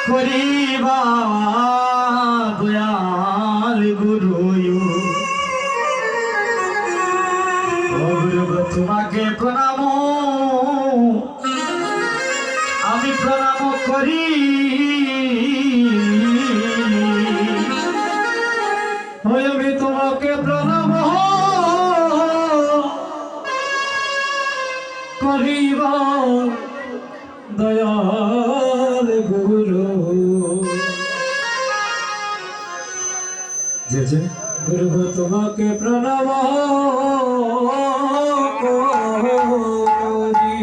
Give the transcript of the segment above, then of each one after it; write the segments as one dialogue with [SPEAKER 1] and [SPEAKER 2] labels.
[SPEAKER 1] করিবা দয়াল গুরু তোমাকে প্রণাম আমি প্রণাম করি আমি তোমাকে প্রণাম করিবা দয়াল গুরু গুরু তোমাকে প্রণাম করি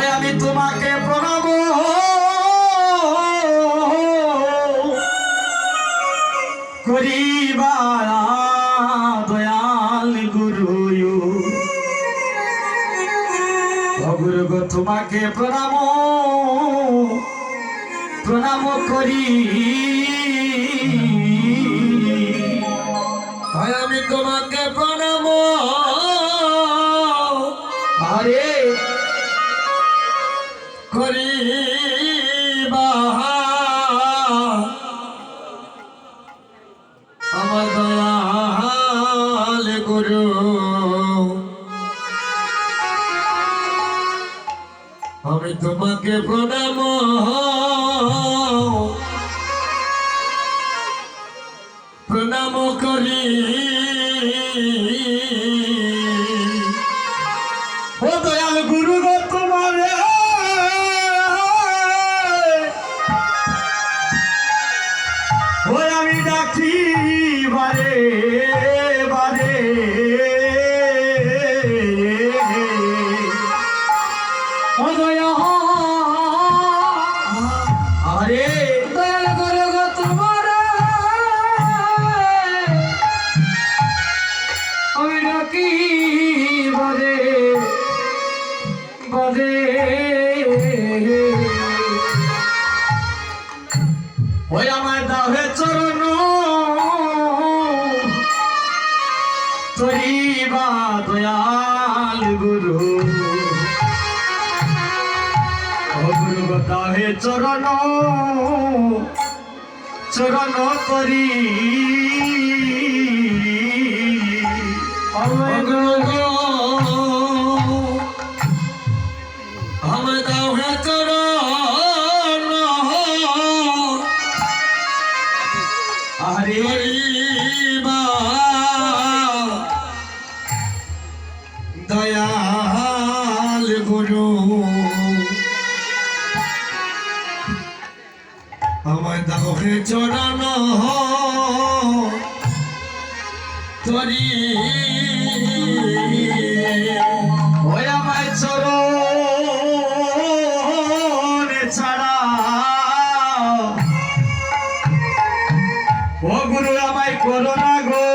[SPEAKER 1] আমি তোমাকে প্রণাম করিবা দয়াল গুরু গুরু গো তোমাকে প্রণাম প্রণাম করি আমি তোমাকে প্রণাম আরে করিবা আমার দয়াল গুরু আমি তোমাকে প্রণাম প্রণাম করি ও দয়াল গুরু গো তোমারে ও আমি ডাকি বারে বারে ও দয়া আরে দয়াল গুরু গো তোমারে আমি ডাকি বারে বারে ওই আমার দাহে চরণ তরিবা দয়াল গুরু ও গুরু দাহে চরণ চরণ তরি আমার দাহে চরণ হরি দয়াল গুরু আমার দাহে চরণ তরি ওই আমায় চরণ ছাড়া ও গুরু আমায় করো না গো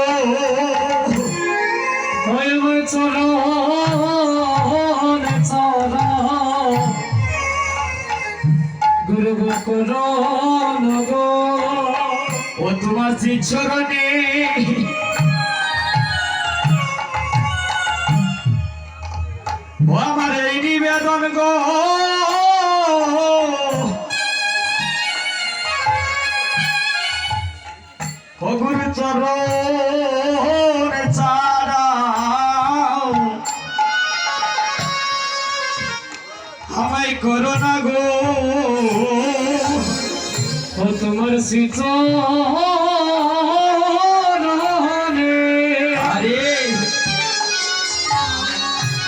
[SPEAKER 1] ওই আমায় চরণ ছাড়া গুরু গো করো না গো ও তোমার শ্রী চরণে ও আমার এই নিবেদন গো ও গুরু চরণ ছাড়া আমায় করো না গো ও তোমার চরণে আরে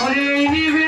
[SPEAKER 1] আরে নিবে